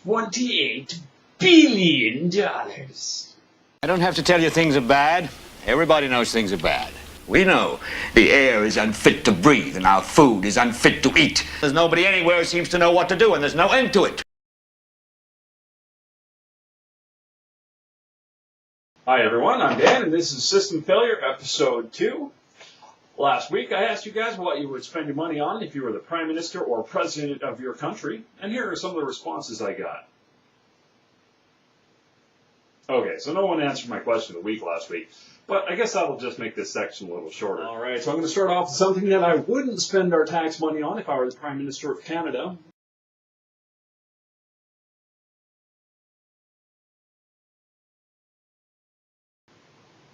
$28 billion. I don't have to tell you things are bad. Everybody knows things are bad. We know the air is unfit to breathe and our food is unfit to eat. There's nobody anywhere who seems to know what to do, and there's no end to it. Hi everyone, I'm Dan, and this is System Failure Episode 2. Last week I asked you guys what you would spend your money on if you were the Prime Minister or President of your country, and here are some of the responses I got. Okay, so no one answered my question of the week last week, but I guess that'll just make this section a little shorter. Alright, so I'm going to start off with something that I wouldn't spend our tax money on if I were the Prime Minister of Canada.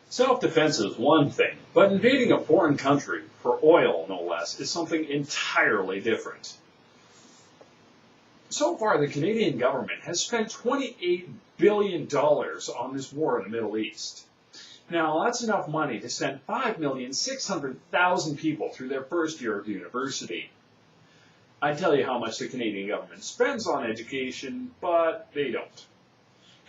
Self-defense is one thing, but invading a foreign country, for oil no less, is something entirely different. So far, the Canadian government has spent $28 billion on this war in the Middle East. Now, that's enough money to send 5,600,000 people through their first year of university. I'd tell you how much the Canadian government spends on education, but they don't.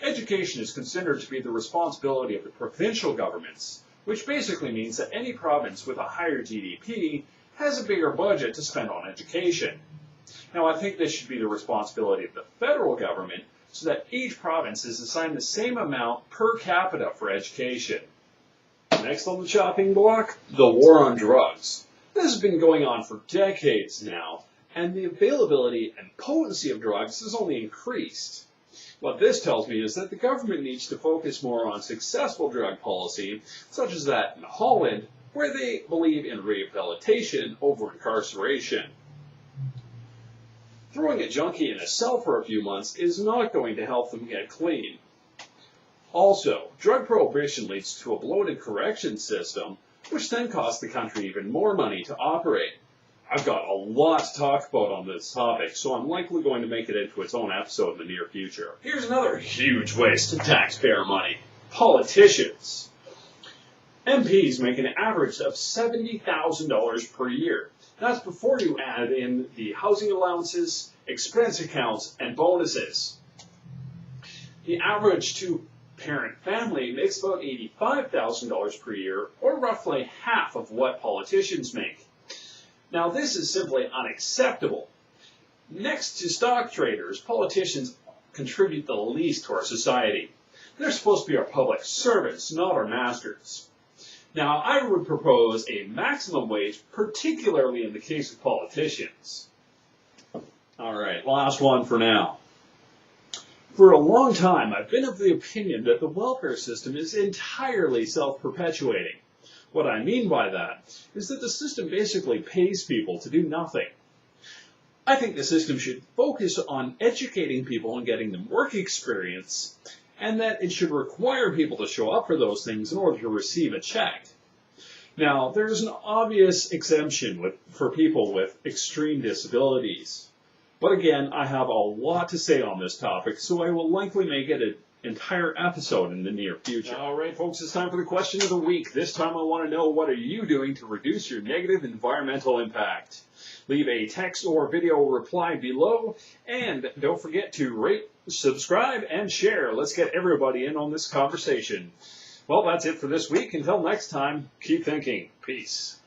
Education is considered to be the responsibility of the provincial governments, which basically means that any province with a higher GDP has a bigger budget to spend on education. Now, I think this should be the responsibility of the federal government, so that each province is assigned the same amount per capita for education. Next on the chopping block, the war on drugs. This has been going on for decades now, and the availability and potency of drugs has only increased. What this tells me is that the government needs to focus more on successful drug policy, such as that in Holland, where they believe in rehabilitation over incarceration. Throwing a junkie in a cell for a few months is not going to help them get clean. Also, drug prohibition leads to a bloated correction system, which then costs the country even more money to operate. I've got a lot to talk about on this topic, so I'm likely going to make it into its own episode in the near future. Here's another huge waste of taxpayer money: politicians. MPs make an average of $70,000 per year. That's before you add in the housing allowances, expense accounts, and bonuses. The average two-parent family makes about $85,000 per year, or roughly half of what politicians make. Now, this is simply unacceptable. Next to stock traders, politicians contribute the least to our society. They're supposed to be our public servants, not our masters. Now, I would propose a maximum wage, particularly in the case of politicians. All right, last one for now. For a long time, I've been of the opinion that the welfare system is entirely self-perpetuating. What I mean by that is that the system basically pays people to do nothing. I think the system should focus on educating people and getting them work experience, and that it should require people to show up for those things in order to receive a check. Now, there's an obvious exemption for people with extreme disabilities. But again, I have a lot to say on this topic, so I will likely make it an entire episode in the near future. All right, folks, it's time for the question of the week. This time I want to know, what are you doing to reduce your negative environmental impact? Leave a text or video reply below, and don't forget to rate, subscribe, and share. Let's get everybody in on this conversation. Well, that's it for this week. Until next time, keep thinking. Peace.